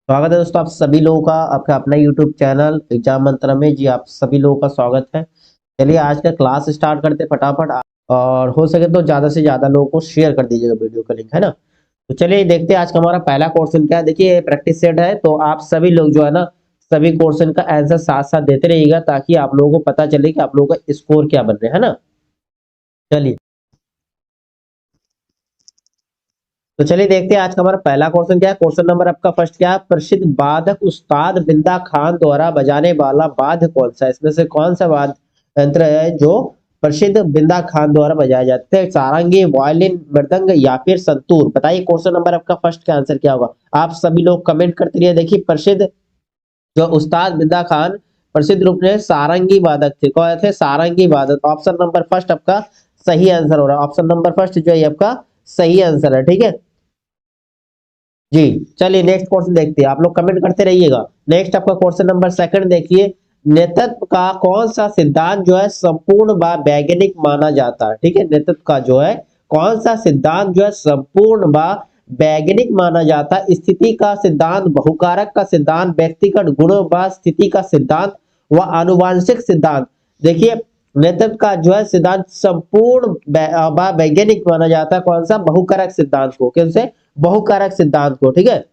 स्वागत है दोस्तों, आप सभी लोगों का आपका अपना YouTube चैनल एग्जाम मंत्रा में। जी आप सभी लोगों का स्वागत है। चलिए आज का क्लास स्टार्ट करते हैं फटाफट। और हो सके तो ज्यादा से ज्यादा लोगों को शेयर कर दीजिएगा वीडियो का लिंक, है ना। तो चलिए देखते हैं आज का हमारा पहला क्वेश्चन क्या है। देखिए प्रैक्टिस सेट है, तो आप सभी लोग जो है ना सभी क्वेश्चन का आंसर साथ साथ देते रहिएगा ताकि आप लोगों को पता चले कि आप लोगों का स्कोर क्या बन रहा है ना। चलिए तो चलिए देखते हैं आज का हमारा पहला क्वेश्चन क्या है। क्वेश्चन नंबर आपका फर्स्ट क्या है। प्रसिद्ध वादक उस्ताद बिंदा खान द्वारा बजाने वाला वाद्य कौन सा है? इसमें से कौन सा वाद्य यंत्र है जो प्रसिद्ध बिंदा खान द्वारा बजाए जाते हैं? सारंगी, वायलिन, मृदंग या फिर संतूर? बताइए क्वेश्चन नंबर आपका फर्स्ट का आंसर क्या होगा। आप सभी लोग कमेंट करते रहिए। देखिए प्रसिद्ध जो उस्ताद बिंदा खान प्रसिद्ध रूप में सारंगी वादक थे। कौन थे? सारंगी वादक। ऑप्शन नंबर फर्स्ट आपका सही आंसर हो रहा है। ऑप्शन नंबर फर्स्ट जो है आपका सही आंसर है, ठीक है जी। चलिए नेक्स्ट क्वेश्चन देखते हैं, आप लोग कमेंट करते रहिएगा। नेक्स्ट आपका क्वेश्चन नंबर सेकंड देखिए। नेतृत्व का कौन सा सिद्धांत जो है संपूर्ण व वैज्ञानिक माना जाता है? ठीक है, नेतृत्व का जो है कौन सा सिद्धांत जो है संपूर्ण व वैज्ञानिक माना जाता है? स्थिति का सिद्धांत, बहुकारक का सिद्धांत, व्यक्तिगत गुणों व स्थिति का सिद्धांत व आनुवांशिक सिद्धांत? देखिए नेतृत्व का जो है सिद्धांत संपूर्ण व वैज्ञानिक माना जाता है। कौन सा? बहुकारक सिद्धांत को। कैसे? बहुकारक सिद्धांत को, ठीक है।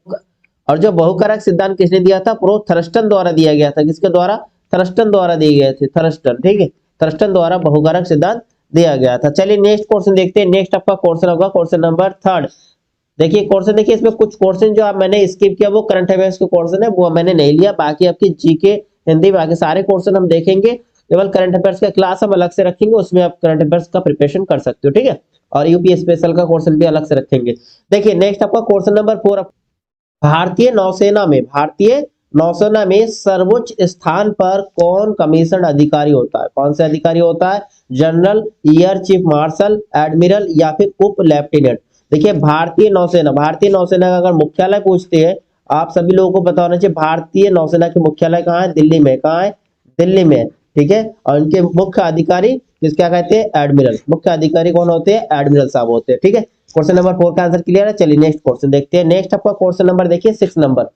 और जो बहुकारक सिद्धांत किसने दिया था? प्रो थर्स्टन द्वारा दिया गया था। किसके द्वारा? थर्स्टन द्वारा दिए गए थे। थर्स्टन, ठीक है, थर्स्टन द्वारा बहुकारक सिद्धांत दिया गया था। चलिए नेक्स्ट क्वेश्चन देखते हैं। नेक्स्ट आपका क्वेश्चन होगा क्वेश्चन नंबर थर्ड। देखिए क्वेश्चन, देखिए इसमें कुछ क्वेश्चन जो आप मैंने स्किप किया वो करंट अफेयर्स के क्वेश्चन है, वो मैंने नहीं लिया। बाकी आपकी जीके, हिंदी, बाकी सारे क्वेश्चन हम देखेंगे। केवल करंट अफेयर्स का क्लास हम अलग से रखेंगे, उसमें आप करंट अफेयर्स का प्रिपरेशन कर सकते हो, ठीक है। और यूपी स्पेशल का क्वेश्चन भी अलग से रखेंगे। देखिए नेक्स्ट आपका क्वेश्चन नंबर फोर। भारतीय नौसेना में सर्वोच्च स्थान पर कौन कमीशन अधिकारी होता है? कौन से अधिकारी होता है? General, air chief marshal, admiral या फिर उप लेफ्टिनेंट? देखिए भारतीय नौसेना का अगर मुख्यालय पूछते हैं, आप सभी लोगों को पता होना चाहिए भारतीय नौसेना के मुख्यालय कहाँ है? दिल्ली में। कहाँ है? दिल्ली में, ठीक है। और इनके मुख्य अधिकारी किस क्या कहते हैं? एडमिरल। मुख्य अधिकारी कौन होते हैं? एडमिरल साहब होते हैं, ठीक है। क्वेश्चन नंबर फोर का आंसर क्लियर है। चलिए नेक्स्ट क्वेश्चन देखते हैं। नेक्स्ट आपका क्वेश्चन नंबर देखिए 6 नंबर।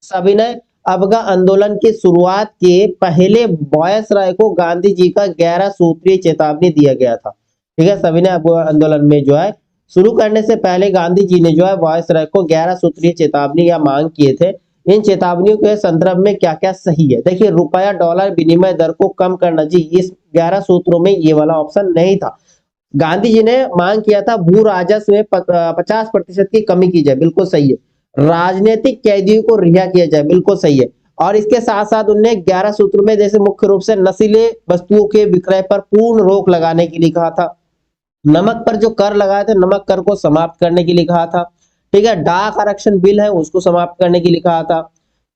सविनय अवज्ञा आंदोलन की शुरुआत के पहले वायसराय को गांधी जी का 11 सूत्रीय चेतावनी दिया गया था, ठीक है। सविनय अवज्ञा आंदोलन में जो है शुरू करने से पहले गांधी जी ने जो है वायसराय को 11 सूत्रीय चेतावनी या मांग किए थे। इन चेतावनियों के संदर्भ में क्या क्या सही है? देखिए रुपया डॉलर विनिमय दर को कम करना जी, इस 11 सूत्रों में ये वाला ऑप्शन नहीं था। गांधी जी ने मांग किया था भू राजस्व में 50% की कमी की जाए, बिल्कुल सही है। राजनीतिक कैदियों को रिहा किया जाए, बिल्कुल सही है। और इसके साथ साथ उन्होंने 11 सूत्र में जैसे मुख्य रूप से नशीले वस्तुओं के विक्रय पर पूर्ण रोक लगाने के लिए कहा था। नमक पर जो कर लगाए थे, नमक कर को समाप्त करने के लिए कहा था, ठीक है। डाक आरक्षण बिल है उसको समाप्त करने के लिए कहा था,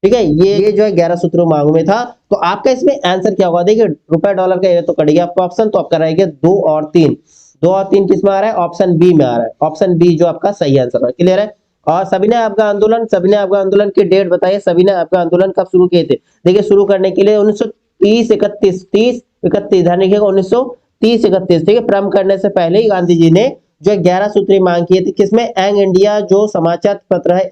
ठीक है। ये जो है 11 सूत्रों मांग में था। तो आपका इसमें आंसर क्या होगा? देखिए रुपए डॉलर का ये तो कट गया आपका ऑप्शन, तो आपका रहेगा 2 और 3। 2 और 3 किस में आ रहा है? ऑप्शन बी में आ रहा है। ऑप्शन बी जो आपका सही आंसर है, क्लियर है। और सविनय अवज्ञा आंदोलन की डेट बताइए। सविनय अवज्ञा आंदोलन कब शुरू किए थे? देखिए शुरू करने के लिए 1930 31 30 31 ध्यान रखिएगा, 1930 31, ठीक है। प्रारंभ करने से पहले ही गांधी जी ने जो 11 सूत्री मांग किए थे। किसमें? यंग इंडिया जो समाचार पत्र है,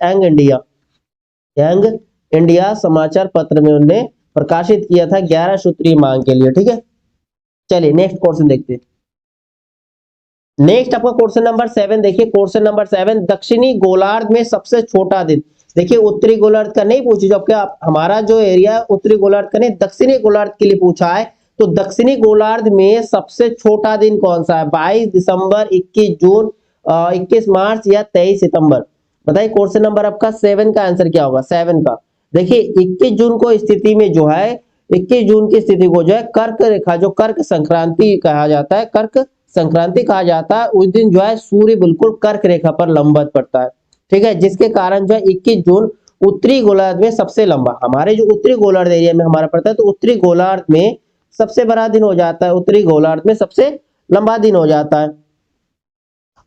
यंग इंडिया समाचार पत्र में उन्होंने प्रकाशित किया था 11 सूत्री मांग के लिए, ठीक है। चलिए नेक्स्ट क्वेश्चन देखते हैं। नेक्स्ट आपका क्वेश्चन नंबर 7 देखिए। क्वेश्चन नंबर 7, दक्षिणी गोलार्ध में सबसे छोटा दिन। देखिए उत्तरी गोलार्ध का नहीं पूछी, जबकि हमारा जो एरिया उत्तरी गोलार्ध का नहीं दक्षिणी गोलार्ध के लिए पूछा है। तो दक्षिणी गोलार्ध में सबसे छोटा दिन कौन सा है? 22 दिसंबर, 21 जून, 21 मार्च या 23 सितंबर? बताइए क्वेश्चन नंबर आपका 7 का आंसर क्या होगा? 7 का देखिए 21 जून को स्थिति में जो है 21 जून की स्थिति को जो है कर्क रेखा, जो कर्क संक्रांति कहा जाता है, कर्क संक्रांति कहा जाता है, उस दिन जो है सूर्य बिल्कुल कर्क रेखा पर लंबवत पड़ता है, ठीक है। जिसके कारण जो है 21 जून उत्तरी गोलार्ध में सबसे लंबा, हमारे जो उत्तरी गोलार्ध एरिया में हमारा पड़ता है, तो उत्तरी गोलार्ध में सबसे बड़ा दिन हो जाता है, उत्तरी गोलार्ध में सबसे लंबा दिन हो जाता है।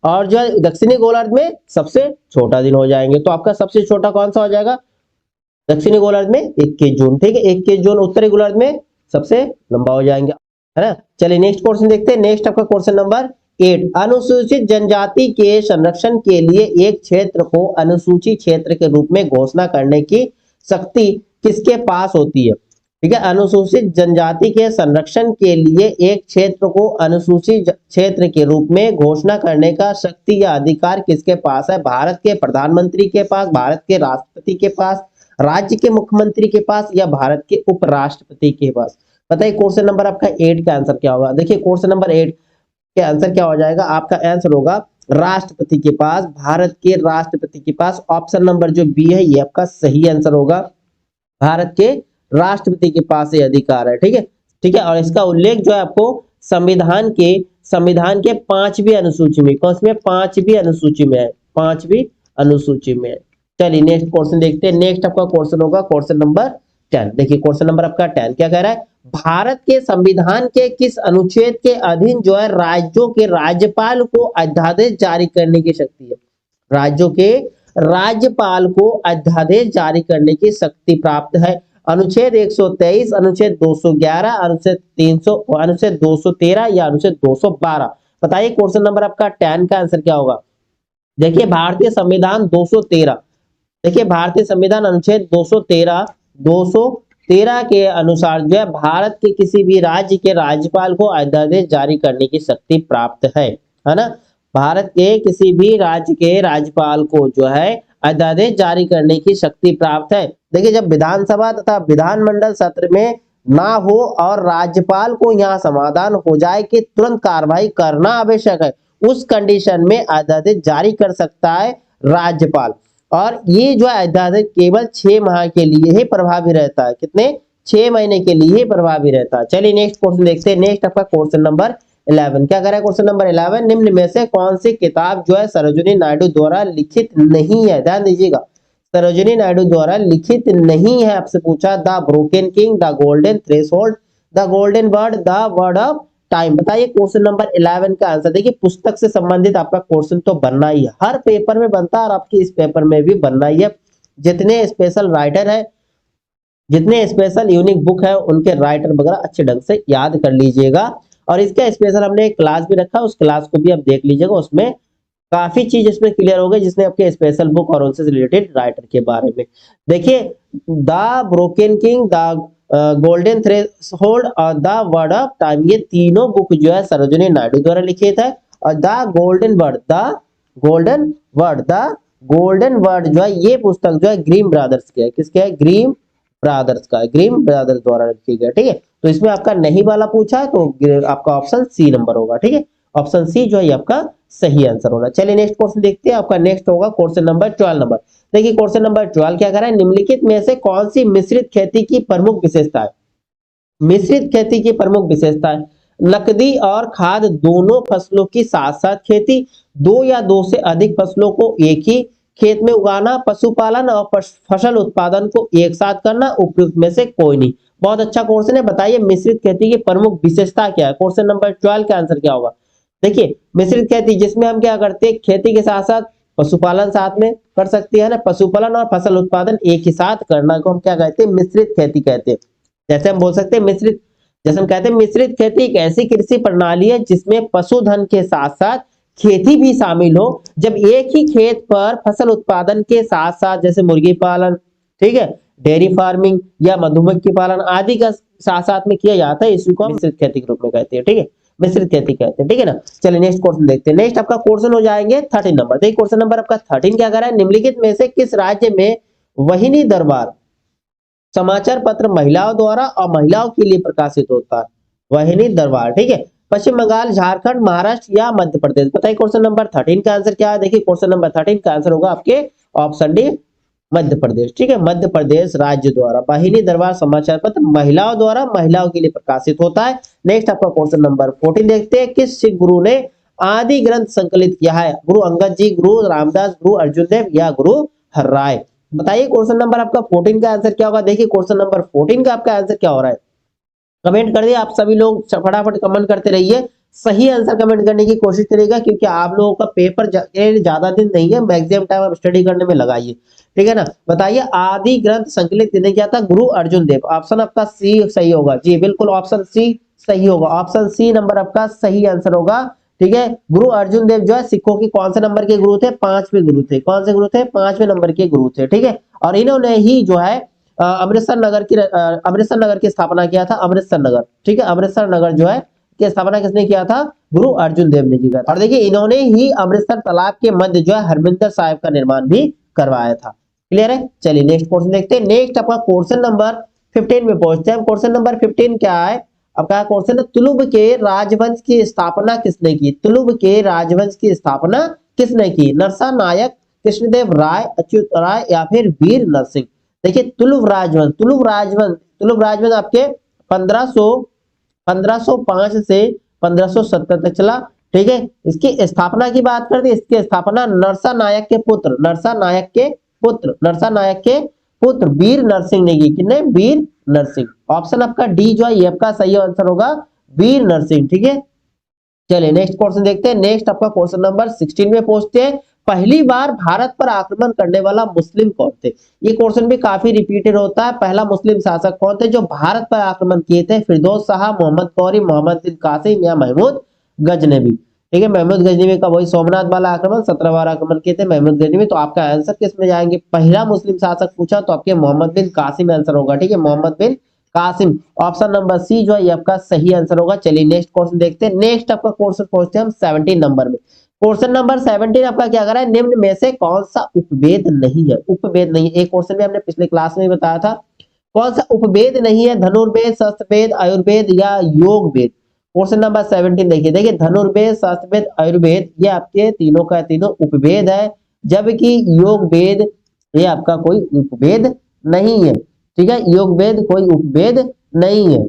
और जो है दक्षिणी गोलार्ध में सबसे छोटा दिन हो जाएंगे। तो आपका सबसे छोटा कौन सा हो जाएगा? दक्षिणी गोलार्ध में 21 जून, ठीक है। 21 जून उत्तरी गोलार्ध में सबसे लंबा हो जाएंगे, है ना। चलिए नेक्स्ट क्वेश्चन देखते हैं। नेक्स्ट आपका क्वेश्चन नंबर 8, अनुसूचित जनजाति के संरक्षण के लिए एक क्षेत्र को अनुसूचित क्षेत्र के रूप में घोषणा करने की शक्ति किसके पास होती है? ठीक है, अनुसूचित जनजाति के संरक्षण के लिए एक क्षेत्र को अनुसूचित क्षेत्र के रूप में घोषणा करने का शक्ति या अधिकार किसके पास है? भारत के प्रधानमंत्री के पास, भारत के राष्ट्रपति के पास, राज्य के मुख्यमंत्री के पास, या भारत के उपराष्ट्रपति के पास? बताइए क्वेश्चन नंबर आपका 8 का आंसर क्या होगा? देखिए क्वेश्चन नंबर 8 के आंसर क्या हो जाएगा? आपका आंसर होगा राष्ट्रपति के पास, भारत के राष्ट्रपति के पास। ऑप्शन नंबर जो बी है ये आपका सही आंसर होगा, भारत के राष्ट्रपति के पास ये अधिकार है। ठीक है, ठीक है। और इसका उल्लेख जो है आपको संविधान के 5वीं अनुसूची में, कौन में? 5वीं अनुसूची में है, 5वीं अनुसूची में है। चलिए नेक्स्ट क्वेश्चन देखते हैं। नेक्स्ट आपका क्वेश्चन होगा क्वेश्चन नंबर 10। देखिए क्वेश्चन नंबर आपका 10 क्या कह रहा है? भारत के संविधान के किस अनुच्छेद के अधीन जो है राज्यों के राज्यपाल को अध्यादेश जारी करने की शक्ति है? राज्यों के राज्यपाल को अध्यादेश जारी करने की शक्ति प्राप्त है। अनुच्छेद 123, अनुच्छेद 211, अनुच्छेद 300, अनुच्छेद 213 या अनुच्छेद 212? बताइए क्वेश्चन नंबर आपका 10 का आंसर क्या होगा? देखिए भारतीय संविधान 213, देखिए भारतीय संविधान अनुच्छेद 213 के अनुसार जो है भारत के किसी भी राज्य के राज्यपाल को अध्यादेश जारी करने की शक्ति प्राप्त है ना? भारत के किसी भी राज्य के राज्यपाल को जो है अध्यादेश जारी करने की शक्ति प्राप्त है। देखिए जब विधानसभा तथा विधानमंडल सत्र में ना हो और राज्यपाल को यहाँ समाधान हो जाए कि तुरंत कार्रवाई करना आवश्यक है, उस कंडीशन में अध्यादेश जारी कर सकता है राज्यपाल। और ये जो है अध्यादेश केवल 6 माह के लिए ही प्रभावी रहता है। कितने? 6 महीने के लिए प्रभावी रहता है। चलिए नेक्स्ट क्वेश्चन देखते हैं। नेक्स्ट आपका क्वेश्चन नंबर 11 क्या कर रहा है? क्वेश्चन नंबर 11, निम्न में से कौन सी किताब जो है सरोजिनी नायडू द्वारा लिखित नहीं है? ध्यान दीजिएगा, सरोजिनी नायडू द्वारा लिखित नहीं है। आपसे पूछा the broken king, the golden threshold, the golden word, the word of time. बताइए क्वेश्चन नंबर 11 का आंसर। देखिए पुस्तक से संबंधित आपका क्वेश्चन तो बनना ही है, हर पेपर में बनता है और आपके इस पेपर में भी बनना ही है। जितने स्पेशल राइटर है, जितने स्पेशल यूनिक बुक है, उनके राइटर वगैरह अच्छे ढंग से याद कर लीजिएगा। और इसका स्पेशल हमने एक क्लास भी रखा, उस क्लास को भी आप देख लीजिएगा, उसमें काफी चीज इसमें क्लियर हो गई, जिसने आपके स्पेशल बुक और उनसे रिलेटेड राइटर के बारे में। देखिए the broken king, the golden threshold और द वर्ड ऑफ टाइम, ये तीनों बुक जो है सरोजिनी नायडू द्वारा लिखित है। और the golden word, the golden word जो है ये पुस्तक जो है ग्रीम ब्रदर्स के है। किसके है? ग्रीम ब्रदर्स का, ग्रीम ब्रदर्स द्वारा लिखी गई। ठीक है, तो इसमें आपका नहीं वाला पूछा है तो आपका ऑप्शन सी नंबर होगा। ठीक है, ऑप्शन सी जो है आपका सही आंसर होना। चलिए नेक्स्ट क्वेश्चन देखते हैं। आपका नेक्स्ट होगा क्वेश्चन नंबर 12 नंबर। देखिए क्वेश्चन नंबर 12 क्या कर रहा है? निम्नलिखित में से कौन सी मिश्रित खेती की प्रमुख विशेषता है? मिश्रित खेती की प्रमुख विशेषता है नकदी और खाद दोनों फसलों की साथ साथ खेती, 2 या 2 से अधिक फसलों को एक ही खेत में उगाना, पशुपालन और फसल उत्पादन को एक साथ करना, उपयुक्त में से कोई नहीं। बहुत अच्छा क्वेश्चन है। बताइए मिश्रित खेती की प्रमुख विशेषता क्या है? क्वेश्चन नंबर 12 का आंसर क्या होगा? देखिए मिश्रित खेती जिसमें हम क्या करते हैं, खेती के साथ साथ पशुपालन साथ में कर सकते हैं ना, पशुपालन और फसल उत्पादन एक ही साथ करना को हम क्या कहते हैं? मिश्रित खेती कहते हैं। जैसे हम बोल सकते हैं मिश्रित, जैसे हम कहते हैं मिश्रित खेती एक ऐसी कृषि प्रणाली है जिसमें पशुधन के साथ साथ खेती भी शामिल हो। जब एक ही खेत पर फसल उत्पादन के साथ साथ जैसे मुर्गी पालन, ठीक है, डेयरी फार्मिंग या मधुमक्खी पालन आदि का साथ साथ में किया जाता है, इसी को हम मिश्रित खेती के रूप में कहते हैं। ठीक है, मिश्रित खेती कहते हैं। ठीक है ना। चलिए नेक्स्ट क्वेश्चन देखते हैं। नेक्स्ट आपका क्वेश्चन हो जाएंगे 13 नंबर। देखिए क्वेश्चन नंबर आपका 13 क्या कर रहा है? निम्नलिखित में से किस राज्य में वहिनी दरबार समाचार पत्र महिलाओं द्वारा और महिलाओं के लिए प्रकाशित होता है? वहिनी दरबार। ठीक है, पश्चिम बंगाल, झारखंड, महाराष्ट्र या मध्य प्रदेश? बताइए क्वेश्चन नंबर 13 का आंसर क्या है? देखिए क्वेश्चन नंबर 13 का आंसर होगा आपके ऑप्शन डी, मध्य प्रदेश। ठीक है, मध्य प्रदेश राज्य द्वारा वाहिनी दरबार समाचार पत्र महिलाओं द्वारा महिलाओं के लिए प्रकाशित होता है। नेक्स्ट आपका क्वेश्चन नंबर 14 देखते हैं। किस सिख गुरु ने आदि ग्रंथ संकलित किया है? गुरु अंगद जी, गुरु रामदास, गुरु अर्जुन देव या गुरु हरराय? बताइए क्वेश्चन नंबर आपका 14 का आंसर क्या होगा? देखिए क्वेश्चन नंबर 14 का आपका आंसर क्या हो रहा है? कमेंट कर दिए आप सभी लोग, फटाफट कमेंट करते रहिए, सही आंसर कमेंट करने की कोशिश करिएगा, क्योंकि आप लोगों का पेपर ज्यादा दिन नहीं है, मैक्सिमम टाइम आप स्टडी करने में लगाइए। ठीक है ना। बताइए आदि ग्रंथ संकलित किसने किया था? गुरु अर्जुन देव। ऑप्शन आपका सी सही होगा। जी बिल्कुल, ऑप्शन सी सही होगा। ऑप्शन सी नंबर आपका सही आंसर होगा। ठीक है, गुरु अर्जुन देव जो है सिखों के कौन से नंबर के गुरु थे? 5वें गुरु थे। कौन से गुरु थे? 5वें नंबर के गुरु थे। ठीक है, और इन्होंने ही जो है अमृतसर नगर की स्थापना किया था अमृतसर नगर, ठीक है, अमृतसर नगर जो है की स्थापना किसने किया था? गुरु अर्जुन देव ने जी का। और देखिए इन्होंने ही अमृतसर तालाब के मध्य जो है हरमिंदर साहिब का निर्माण भी करवाया था। क्लियर है? चलिए नेक्स्ट क्वेश्चन देखते हैं। नेक्स्ट आपका क्वेश्चन नंबर 15 में पहुंचते हैं। क्वेश्चन नंबर 15 क्या है आपका? क्वेश्चन है तुलुब के राजवंश की स्थापना किसने की? तुलुब के राजवंश की स्थापना किसने की? नरसा नायक, कृष्णदेव राय, अच्युत राय या फिर वीर नरसिंह। देखिए तुलुब राजवंश आपके 1505 से 1570 तक चला, ठीक है। इसकी स्थापना की बात करते हैं, इसकी स्थापना नरसा नायक के पुत्र वीर नरसिंह ने की। किसने? वीर नरसिंह। ऑप्शन आपका डी जो है ये आपका सही आंसर होगा, वीर नरसिंह, ठीक है। चलिए नेक्स्ट क्वेश्चन देखते हैं। नेक्स्ट आपका क्वेश्चन नंबर 16 में पहुंचते हैं। पहली बार भारत पर आक्रमण करने वाला मुस्लिम कौन थे? ये क्वेश्चन भी काफी रिपीटेड होता है। पहला मुस्लिम शासक कौन थे जो भारत पर आक्रमण किए थे? फिरदौस शाह, मोहम्मद गौरी, मोहम्मद बिन कासिम या महमूद गजनबी। ठीक है, महमूद गजनबी का वही सोमनाथ वाला आक्रमण, 17 बार आक्रमण किए थे महमूद गजनबी। तो आपका आंसर किस में जाएंगे? पहला मुस्लिम शासक पूछा तो आपके मोहम्मद बिन कासिम आंसर होगा, ठीक है, मोहम्मद बिन कासिम। ऑप्शन नंबर सी जो है ये आपका सही आंसर होगा। चलिए नेक्स्ट क्वेश्चन देखते हैं। नेक्स्ट आपका क्वेश्चन पहुंचते हैं हम 17 नंबर में। क्वेश्चन नंबर 17 आपका क्या कर रहा है? निम्न में से कौन सा उपवेद नहीं है? उपवेद नहीं है, एक क्वेश्चन में हमने पिछले क्लास में बताया था। कौन सा उपवेद नहीं है? धनुर्वेद, शस्त्रवेद, आयुर्वेद या योग वेद। क्वेश्चन नंबर 17 देखिए धनुर्वेद, शस्त्रवेद, आयुर्वेद ये आपके तीनों का तीनों उपवेद है, जबकि योग वेद ये आपका कोई उपवेद नहीं है, ठीक है, योग वेद कोई उपवेद नहीं है।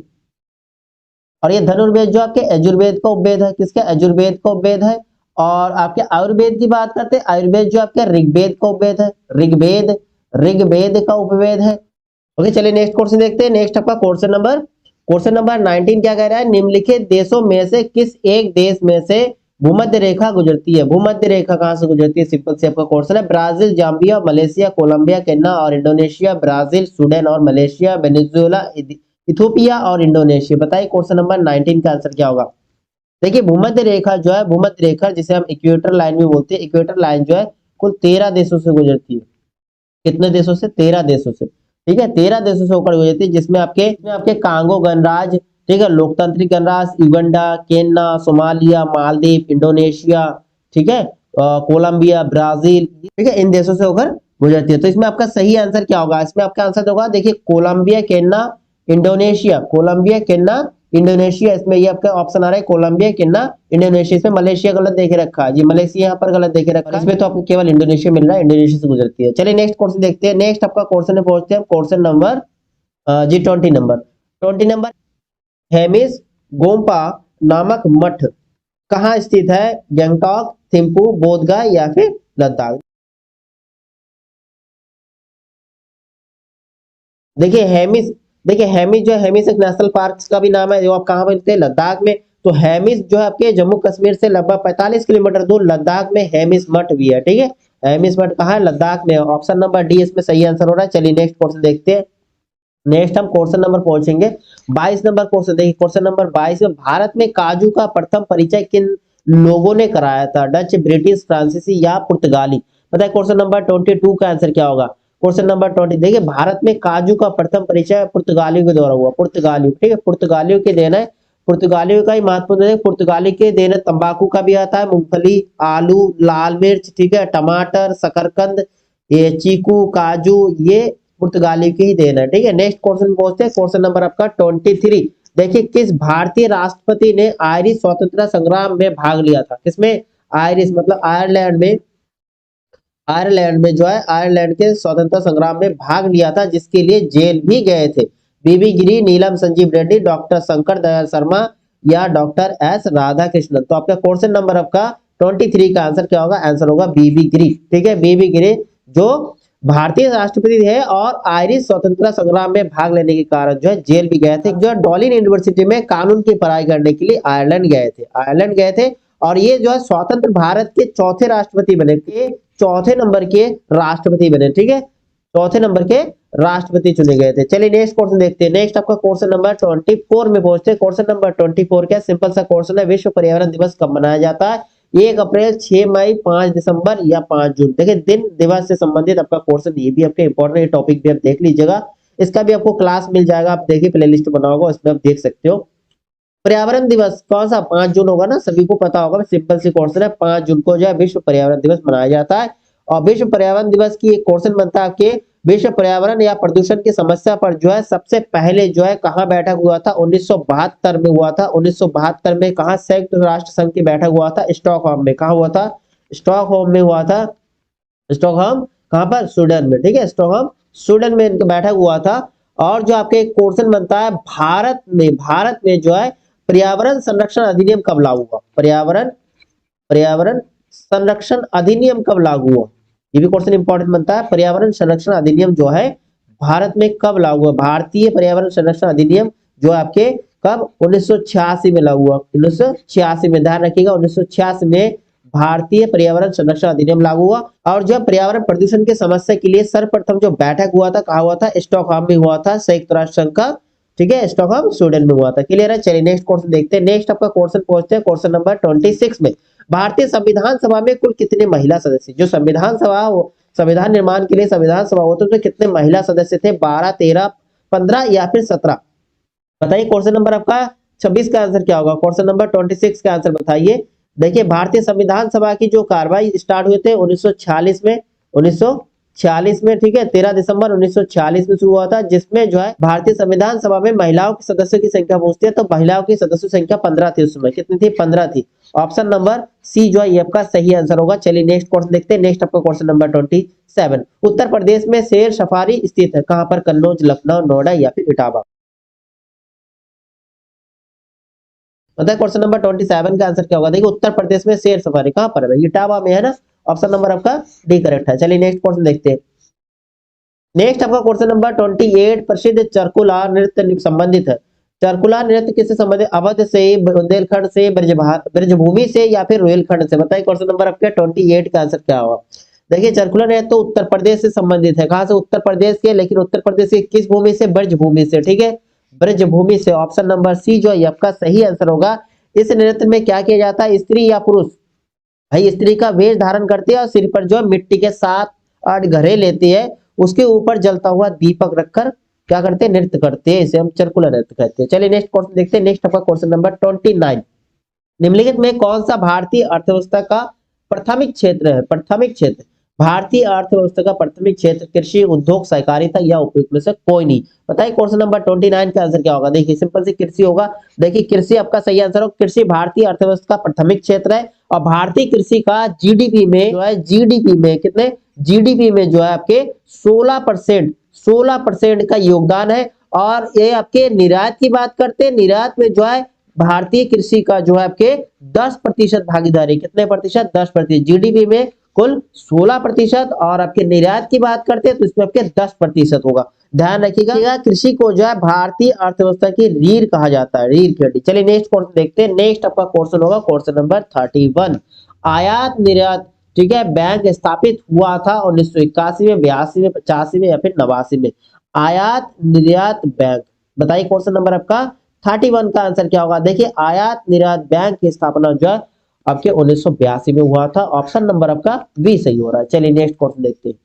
और ये धनुर्वेद जो आपके यजुर्वेद का उपवेद है, किसका? यजुर्वेद का उपवेद है। और आपके आयुर्वेद की बात करते हैं, आयुर्वेद जो आपके ऋग्वेद का उपवेद है, ऋग्वेद का उपवेद है। ओके चलिए नेक्स्ट क्वेश्चन देखते हैं। नेक्स्ट आपका क्वेश्चन नंबर 19 क्या कह रहा है? निम्नलिखित देशों में से किस एक देश में से भूमध्य रेखा गुजरती है? भूमध्य रेखा कहां से गुजरती है? सिंपल से आपका क्वेश्चन है। Brazil, Zambia, Malaysia, Colombia, Kenya और इंडोनेशिया। ब्राजील, स्वीडन और मलेशिया, वेनेजुएला, इथियोपिया और इंडोनेशिया। बताइए क्वेश्चन नंबर 19 का आंसर क्या होगा? देखिए भूमध्य रेखा जो है, भूमध्य रेखा जिसे हम इक्वेटर लाइन भी बोलते हैं, इक्वेटर लाइन जो है कुल 13 देशों से गुजरती है। कितने देशों से? 13 देशों से, ठीक है, 13 देशों से होकर गुजरती है, जिसमें आपके कांगो गणराज्य, ठीक है, लोकतांत्रिक गणराज्य, Uganda, Kenya, Somalia, Maldives, Indonesia, ठीक है, कोलंबिया, ब्राजील, ठीक है, इन देशों से होकर गुजरती है। तो इसमें आपका सही आंसर क्या होगा? इसमें आपका आंसर होगा देखिए Colombia, Kenya, Indonesia, Colombia, Kenya, Indonesia. इसमें ये आपका ऑप्शन आ रहा है कोलंबिया, केन्या, इंडोनेशिया। इसमें मलेशिया गलत देखे रखा है जी, मलेशिया यहाँ पर गलत देखे रखा है, इसमें तो आपको केवल इंडोनेशिया मिल रहा है, इंडोनेशिया से गुजरती है। चलिए नेक्स्ट क्वेश्चन देखते हैं। नेक्स्ट आपका क्वेश्चन में पहुंचते हैं क्वेश्चन नंबर जी 20 नंबर। हेमिस गोम्पा नामक मठ कहाँ स्थित है? गंगटोक, थिम्पू, बोधगया या फिर लद्दाख। देखिए हेमिस जो है, हेमिस एक नेशनल पार्क का भी नाम है, जो आप कहाँ मिलते हैं? लद्दाख में। तो हेमिस जो है आपके जम्मू कश्मीर से लगभग 45 किलोमीटर दूर लद्दाख में हेमिस मठ भी है, ठीक है, हेमिस मठ कहाँ है? लद्दाख में। ऑप्शन नंबर डी इसमें सही आंसर हो रहा है। चलिए नेक्स्ट क्वेश्चन देखते हैं। नेक्स्ट हम क्वेश्चन नंबर पहुंचेंगे 22 नंबर क्वेश्चन। देखिए क्वेश्चन नंबर 22 में भारत में काजू का प्रथम परिचय किन लोगों ने कराया था? डच, ब्रिटिश, फ्रांसीसी या पुर्तगाली। बताइए क्वेश्चन नंबर 22 का आंसर क्या होगा? क्वेश्चन नंबर 20 देखिए भारत में काजू का प्रथम परिचय पुर्तगालियों के द्वारा हुआ, पुर्तगालियों, ठीक है, पुर्तगालियों के देन है, पुर्तगालियों का ही महत्वपूर्ण है। पुर्तगाली के देन तंबाकू का भी आता है, मूंगफली, आलू, लाल मिर्च, ठीक है, टमाटर, शकरकंद, ये चीकू, काजू, ये पुर्तगाली की ही देन है, ठीक है। नेक्स्ट क्वेश्चन पहुंचते हैं। क्वेश्चन नंबर आपका 23। देखिए किस भारतीय राष्ट्रपति ने आयरिश स्वतंत्रता संग्राम में भाग लिया था? किसमें? आयरिश मतलब आयरलैंड में जो है आयरलैंड के स्वतंत्रता संग्राम में भाग लिया था, जिसके लिए जेल भी गए थे। बीबी गिरी, नीलम संजीव रेड्डी, डॉक्टर शंकर दयाल शर्मा या डॉक्टर एस राधाकृष्णन। तो आपका क्वेश्चन नंबर आपका 23 का आंसर क्या होगा? आंसर होगा बीबी गिरी, ठीक है, बीबी गिरी जो भारतीय राष्ट्रपति है और आयरिश स्वतंत्रता संग्राम में भाग लेने के कारण जो है जेल भी गए थे। जो डॉलिन यूनिवर्सिटी में कानून की पढ़ाई करने के लिए आयरलैंड गए थे और ये जो है स्वतंत्र भारत के चौथे राष्ट्रपति बने थे, चौथे नंबर के राष्ट्रपति बने, ठीक है, चौथे नंबर के राष्ट्रपति चुने गए थे। चलिए नेक्स्ट क्वेश्चन देखते हैं। नेक्स्ट आपका क्वेश्चन नंबर 24 में पहुंचते हैं। क्वेश्चन नंबर 24 क्या सिंपल सा क्वेश्चन है, विश्व पर्यावरण दिवस कब मनाया जाता है? 1 अप्रैल, 6 मई, 5 दिसंबर या 5 जून। देखिए दिन दिवस से संबंधित आपका क्वेश्चन, ये भी आपके इंपॉर्टेंट टॉपिक भी आप देख लीजिएगा। इसका भी आपको क्लास मिल जाएगा, आप देखिए प्लेलिस्ट बना होगा उसमें आप देख सकते हो। पर्यावरण दिवस कौन सा 5 जून होगा ना, सभी को पता होगा, सिंपल सी क्वेश्चन है। 5 जून को जो है विश्व पर्यावरण दिवस मनाया जाता है। और विश्व पर्यावरण दिवस की एक क्वेश्चन बनता है आपके, विश्व पर्यावरण या प्रदूषण की समस्या पर जो है सबसे पहले जो है कहाँ बैठक हुआ था? 1972 में हुआ था। 1972 में कहाँ? संयुक्त राष्ट्र संघ की बैठक हुआ था स्टॉकहोम में। कहाँ हुआ था? स्टॉकहोम में हुआ था। स्टॉकहोम कहाँ पर? स्वीडन में। ठीक है, स्टॉकहोम स्वीडन में इनका बैठक हुआ था। और जो आपके एक क्वेश्चन बनता है, भारत में जो है पर्यावरण संरक्षण अधिनियम कब लागू हुआ? पर्यावरण संरक्षण अधिनियम कब लागू हुआ? ये भी क्वेश्चन इंपॉर्टेंट बनता है। पर्यावरण संरक्षण अधिनियम जो है भारत में कब लागू हुआ? भारतीय पर्यावरण संरक्षण अधिनियम जो है आपके कब? 1986 में लागू हुआ। 1986 में, ध्यान रखिएगा, 1986 में भारतीय पर्यावरण संरक्षण अधिनियम लागू हुआ। और जब पर्यावरण प्रदूषण की समस्या के लिए सर्वप्रथम जो बैठक हुआ था, कहा हुआ था? स्टॉकहोम में हुआ था, संयुक्त राष्ट्र संघ का। ठीक है, स्टॉकहोम स्वीडन में हुआ था। क्लियर है? चलिए नेक्स्ट क्वेश्चन देखते हैं। नेक्स्ट आपका क्वेश्चन पहुंचते हैं क्वेश्चन नंबर 26 में। भारतीय संविधान सभा में कुल कितने महिला सदस्य? जो संविधान सभा, संविधान निर्माण के लिए संविधान सभा होती है, उसमें कितने महिला सदस्य थे? 12, 13, 15 या फिर 17? बताइए। क्वेश्चन नंबर आपका 26 का आंसर क्या होगा? क्वेश्चन नंबर 26 का आंसर बताइए। देखिए, भारतीय संविधान सभा की जो कार्रवाई स्टार्ट हुए थे 1946 में, 1946 में। ठीक है, 13 दिसंबर 1946 में शुरू हुआ था, जिसमें जो है भारतीय संविधान सभा में महिलाओं के सदस्यों की संख्या पूछती है, तो महिलाओं की सदस्यों की संख्या 15 थी उस समय। कितनी थी? 15 थी। ऑप्शन नंबर सी जो है ये आपका सही आंसर होगा। चलिए नेक्स्ट क्वेश्चन देखते हैं। नेक्स्ट आपका क्वेश्चन नंबर 27। उत्तर प्रदेश में शेर सफारी स्थित है, कहां पर? कन्नौज, लखनऊ, नोएडा या फिर इटावा? बताइए क्वेश्चन नंबर 27 का आंसर क्या होगा? देखिए, उत्तर प्रदेश में शेर सफारी कहां पर है भाई? इटावा में है ना। ऑप्शन नंबर आपका डी करेक्ट है। चलिए नेक्स्ट क्वेश्चन देखते हैं। नेक्स्ट आपका क्वेश्चन नंबर 28 प्रसिद्ध चरकुला नृत्य संबंधित है। चरकुला नृत्य किससे संबंधित? अवध से, बुंदेलखंड से, ब्रजभूमि से या फिर रोहिलखंड से? बताइए क्वेश्चन नंबर आपका 28 का आंसर क्या होगा? देखिए, चरकुला नृत्य तो उत्तर प्रदेश से संबंधित है। कहां से? उत्तर प्रदेश के, लेकिन उत्तर प्रदेश की किस भूमि से? ब्रजभूमि से। ठीक है, ब्रजभूमि से। ऑप्शन नंबर सी जो है आपका सही आंसर होगा। इस नृत्य में क्या किया जाता है? स्त्री या पुरुष भाई स्त्री का वेश धारण करती है और सिर पर जो है मिट्टी के 7-8 घड़े लेती है, उसके ऊपर जलता हुआ दीपक रखकर क्या करते हैं? नृत्य करते हैं। इसे हम चरकुला नृत्य कहते हैं। चलिए नेक्स्ट क्वेश्चन देखते हैं। नेक्स्ट आपका क्वेश्चन नंबर 29। निम्नलिखित में कौन सा भारतीय अर्थव्यवस्था का प्राथमिक क्षेत्र है? प्राथमिक क्षेत्र, भारतीय अर्थव्यवस्था का प्राथमिक क्षेत्र कृषि, उद्योग, सहकारिता या उपयुक्त में से कोई नहीं? बताइए क्वेश्चन नंबर 29 का आंसर क्या होगा? देखिए, सिंपल से कृषि होगा। देखिए, कृषि आपका सही आंसर होगा। कृषि भारतीय अर्थव्यवस्था का प्राथमिक क्षेत्र है। और भारतीय कृषि का जीडीपी में जो है, जीडीपी में कितने? जीडीपी में जो है आपके 16% का योगदान है। और ये आपके निर्यात की बात करते हैं, निर्यात में जो है भारतीय कृषि का जो है आपके 10% भागीदारी। कितने प्रतिशत? 10%। जीडीपी में कुल 16%। और आपके निर्यात की बात करते हैं तो इसमें आपके 10% होगा। ध्यान रखिएगा, कृषि को जो है भारतीय अर्थव्यवस्था की रीढ़ कहा जाता है, रीढ़ की हड्डी। चलिए नेक्स्ट क्वेश्चन देखते हैं। नेक्स्ट आपका क्वेश्चन होगा क्वेश्चन नंबर 31। आयात निर्यात, ठीक है, बैंक स्थापित हुआ था 1981 में, 82 में, 85 में या फिर 89 में? आयात निर्यात बैंक। बताइए क्वेश्चन नंबर आपका 31 का आंसर क्या होगा? देखिए, आयात निर्यात बैंक की स्थापना जो है आपके 1982 में हुआ था। ऑप्शन नंबर आपका बी सही हो रहा है। चलिए नेक्स्ट क्वेश्चन देखते हैं।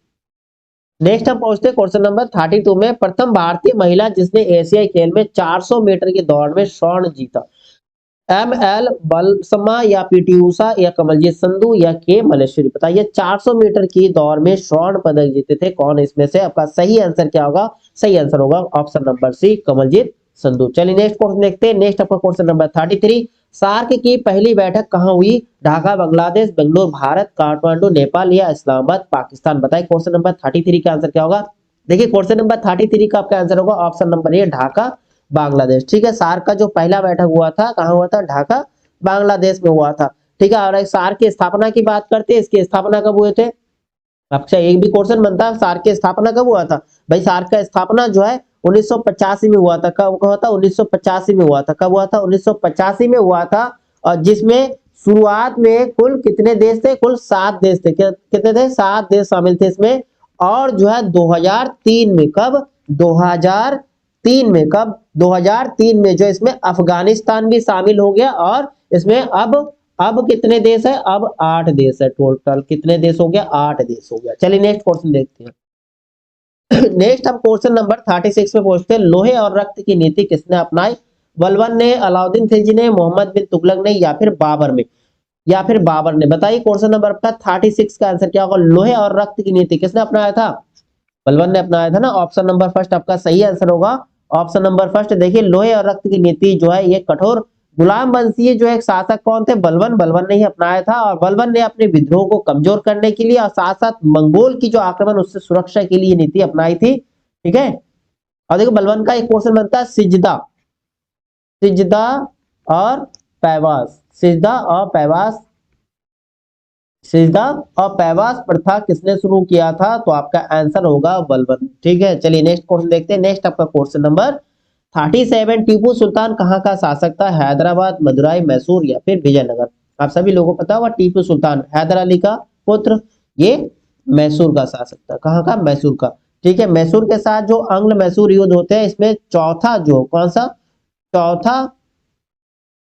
नेक्स्ट हम पहुंचते हैं क्वेश्चन नंबर 32 में। प्रथम भारतीय महिला जिसने एशियाई खेल में 400 मीटर की दौड़ में स्वर्ण जीता। एम.एल. बलसमा या पीटी उषा या कमलजीत संधू या के मलेश्वरी? बताइए, 400 मीटर की दौड़ में स्वर्ण पदक जीते थे कौन इसमें से? आपका सही आंसर क्या होगा? सही आंसर होगा option number C, Kamaljeet Sandhu. चलिए नेक्स्ट क्वेश्चन देखते हैं। नेक्स्ट आपका क्वेश्चन नंबर 33। सार्क की पहली बैठक कहाँ हुई? ढाका बांग्लादेश, बेंगलुरु भारत, काठमांडू नेपाल या इस्लामाबाद पाकिस्तान? बताइए क्वेश्चन नंबर 33 का आंसर क्या होगा? देखिए, क्वेश्चन नंबर 33 का आपका आंसर होगा option number A, Dhaka Bangladesh. ठीक है, सार्क का जो पहला बैठक हुआ था कहाँ हुआ था? ढाका बांग्लादेश में हुआ था। ठीक है, और सार्क की स्थापना की बात करते हैं, इसकी स्थापना कब हुए थे? अच्छा, एक भी क्वेश्चन बनता है, सार्क की स्थापना कब हुआ था? भाई सार्क का स्थापना जो है 1985 में हुआ था। कब हुआ था? 1985 में हुआ था। कब हुआ था? 1985 में हुआ था। और जिसमें शुरुआत में कुल कितने देश थे? कुल 7 देश थे। कितने थे? 7 देश शामिल थे इसमें। और जो है 2003 में, कब? 2003 में, कब? 2003 में जो इसमें अफगानिस्तान भी शामिल हो गया। और इसमें अब कितने देश है? अब 8 देश है टोटल। कितने देश हो गया? 8 देश हो गया। चलिए नेक्स्ट क्वेश्चन देखते हैं। नेक्स्ट हम क्वेश्चन नंबर 36 में पूछते हैं, लोहे और रक्त की नीति किसने अपनाई? बलबन ने, अलाउद्दीन खिलजी ने, मोहम्मद बिन तुगलक ने, या फिर बाबर ने। बताइए क्वेश्चन नंबर आपका 36 का आंसर क्या होगा? लोहे और रक्त की नीति किसने अपनाया था? बलबन ने अपनाया था ना। ऑप्शन नंबर फर्स्ट आपका सही आंसर होगा। Option number first. देखिए लोहे और रक्त की नीति जो है ये कठोर गुलाम वंशीय जो एक शासक कौन थे? बलबन। बलबन ने ही अपनाया था और बलबन ने अपने विद्रोह को कमजोर करने के लिए और साथ साथ मंगोल की जो आक्रमण उससे सुरक्षा के लिए नीति अपनाई थी। ठीक है। और देखो बलबन का एक क्वेश्चन बनता है, सिजदा, सिजदा और पैवास, सिजदा और पैवास, सिजदा और पैवास प्रथा किसने शुरू किया था? तो आपका आंसर होगा बलबन। ठीक है, चलिए नेक्स्ट क्वेश्चन देखते हैं। नेक्स्ट आपका क्वेश्चन नंबर 37, टीपू सुल्तान कहाँ का शासक था? हैदराबाद, मदुराई, मैसूर या फिर विजयनगर। आप सभी लोगों को पता होगा टीपू सुल्तान हैदर अली का पुत्र, ये मैसूर का शासक था। कहाँ का? मैसूर का। ठीक है, मैसूर के साथ जो अंग्ल मैसूर युद्ध होते हैं इसमें चौथा जो कौन सा चौथा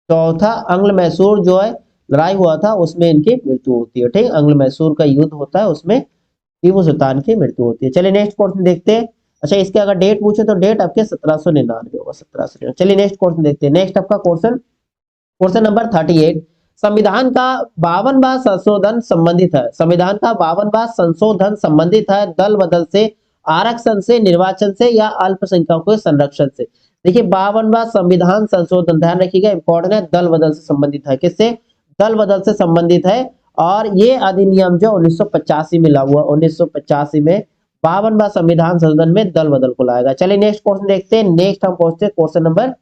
चौथा अंग्ल मैसूर जो है लड़ाई हुआ था उसमें इनकी मृत्यु होती है। ठीक, अंग्ल मैसूर का युद्ध होता है उसमें टीपू सुल्तान की मृत्यु होती है। चलिए नेक्स्ट क्वेश्चन देखते हैं। अच्छा, इसके अगर डेट पूछे तो डेट आपके 1799 होगा, 1799। चलिए नेक्स्ट क्वेश्चन देखते हैं। नेक्स्ट आपका क्वेश्चन क्वेश्चन नंबर 38, संविधान का 52वां संशोधन संबंधित है, संविधान का 52वां संशोधन संबंधित है दल बदल से, आरक्षण से, निर्वाचन से या अल्पसंख्यकों के संरक्षण से। देखिए 52वां संविधान संशोधन, ध्यान रखिएगा इंपॉर्टेंट है, दल बदल से संबंधित है। किससे? दल बदल से संबंधित है। और ये अधिनियम जो 1985 में लागू हुआ, 1985 में 52वां संविधान संशोधन में दल बदल को लाएगा। चलिए नेक्स्ट क्वेश्चन देखते हैं। नेक्स्ट हम पहुंचते हैं क्वेश्चन नंबर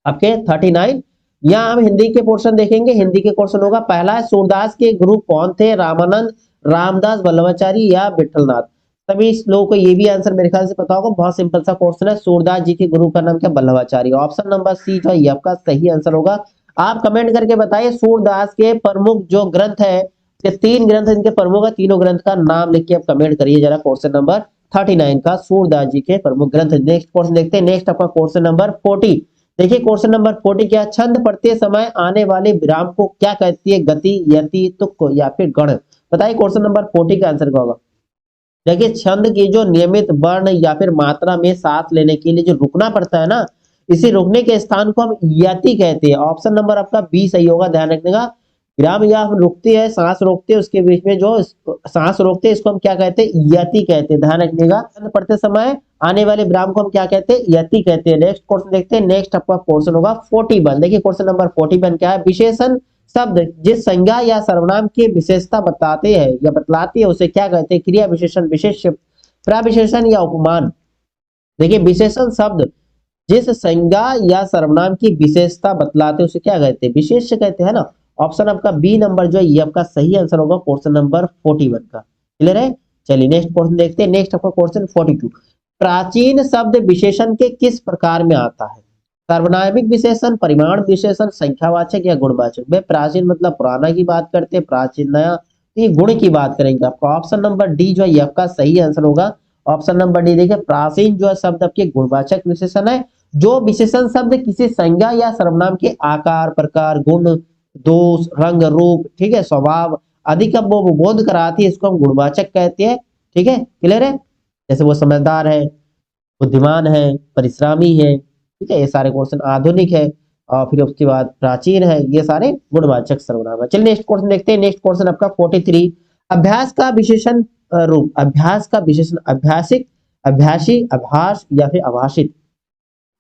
आपके 39। यहाँ हम हिंदी के पोर्शन देखेंगे। हिंदी के क्वेश्चन होगा, पहला है सूरदास के गुरु कौन थे? रामानंद, रामदास, वल्लभाचारी या विठलनाथ। सभी लोगों को ये भी आंसर मेरे ख्याल से पता होगा, बहुत सिंपल सा क्वेश्चन है। सूरदास जी के गुरु का नाम क्या? वल्लभाचारी। ऑप्शन नंबर सी जो है ये आपका सही आंसर होगा। आप कमेंट करके बताइए सूरदास के प्रमुख जो ग्रंथ है, ये 3 ग्रंथ इनके प्रमुख है, तीनों ग्रंथ का नाम लिख के आप कमेंट करिए जरा। क्वेश्चन नंबर 39 का सूरदास जी के प्रमुख ग्रंथ। नेक्स्ट क्वेश्चन देखते हैं। नेक्स्ट आपका क्वेश्चन नंबर 40। देखिए क्वेश्चन नंबर 40 क्या? छंद पढ़ते समय आने वाले विराम को क्या कहती है? गति, यति, तुक या फिर गण। बताइए क्वेश्चन नंबर 40 का आंसर क्या होगा? देखिए छंद की जो नियमित वर्ण या फिर मात्रा में सांस लेने के लिए जो रुकना पड़ता है ना, इसी रुकने के स्थान को हम यति कहते हैं। ऑप्शन नंबर आपका बी सही होगा, ध्यान रखने। विराम या रुकती है, सांस रोकते हैं, उसके बीच में जो सांस रोकते हैं इसको हम क्या कहते हैं? यति कहते हैं, ध्यान रखिएगा। छंद पढ़ते समय आने वाले विराम को हम क्या कहते हैं? यति कहते हैं। नेक्स्ट क्वेश्चन देखते हैं। नेक्स्ट आपका क्वेश्चन होगा 41। देखिए क्वेश्चन नंबर 41 क्या है? विशेषण शब्द जिस संज्ञा या सर्वनाम की विशेषता बताते हैं या बतलाती है उसे क्या कहते हैं? क्रिया विशेषण, विशेष्य, प्रविशेषण या उपमान। देखिए विशेषण शब्द जिस संज्ञा या सर्वनाम की विशेषता बतलाते हैं उसे क्या कहते हैं? विशेष्य कहते हैं ना। ऑप्शन आपका बी नंबर जो है ये आपका सही आंसर होगा क्वेश्चन नंबर 41 का। क्लियर है? चलिए नेक्स्ट क्वेश्चन देखते हैं। नेक्स्ट आपका क्वेश्चन 42, प्राचीन शब्द विशेषण के किस प्रकार में आता है? सार्वनामिक विशेषण, परिमाण विशेषण, संख्यावाचक या गुणवाचक। भाई प्राचीन मतलब पुराना की बात करते हैं, प्राचीन नया, तो ये गुण की बात करेंगे। आपका ऑप्शन नंबर डी जो है ये आपका सही आंसर होगा। Option number D. देखिए प्राचीन जो है शब्द आपके गुणवाचक विशेषण है। जो विशेषण शब्द किसी संज्ञा या सर्वनाम के आकार, प्रकार, गुण, दोष, रंग, रूप, ठीक है, स्वभाव आदि का वो बोध कराती है, इसको हम गुणवाचक कहते हैं। ठीक है, क्लियर है? जैसे वो समझदार है, बुद्धिमान है, परिश्रमी है, ठीक है, ये सारे क्वेश्चन। आधुनिक है और फिर उसके बाद प्राचीन है, ये सारे गुणवाचक सर्वनाम है। चलिए नेक्स्ट क्वेश्चन देखते हैं। नेक्स्ट क्वेश्चन आपका 43, अभ्यास का विशेषण रूप। अभ्यास का विशेषण अभ्यासिक, अभ्यासी, अभ्यास या फिर अभाषित।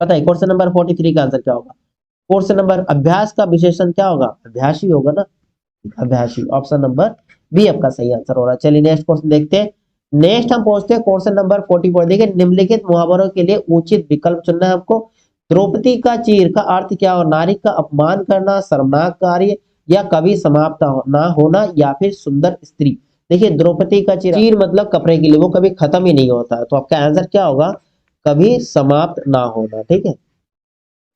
पता है क्वेश्चन नंबर 43 का आंसर क्या होगा? क्वेश्चन नंबर अभ्यास का विशेषण क्या होगा? अभ्यासी होगा ना, अभ्यासी। ऑप्शन नंबर बी आपका सही आंसर हो रहा है। चलिए नेक्स्ट क्वेश्चन देखते हैं। नेक्स्ट हम पहुंचते हैं क्वेश्चन नंबर 44। देखिए निम्नलिखित मुहावरों के लिए उचित विकल्प चुनना है आपको। द्रौपदी का चीर का अर्थ क्या हो? नारी का अपमान करना, शर्मनाक कार्य या कभी समाप्त ना होना या फिर सुंदर स्त्री। देखिए द्रौपदी का चीर मतलब कपड़े के लिए, वो कभी खत्म ही नहीं होता है, तो आपका आंसर क्या होगा? कभी समाप्त ना होना। ठीक है,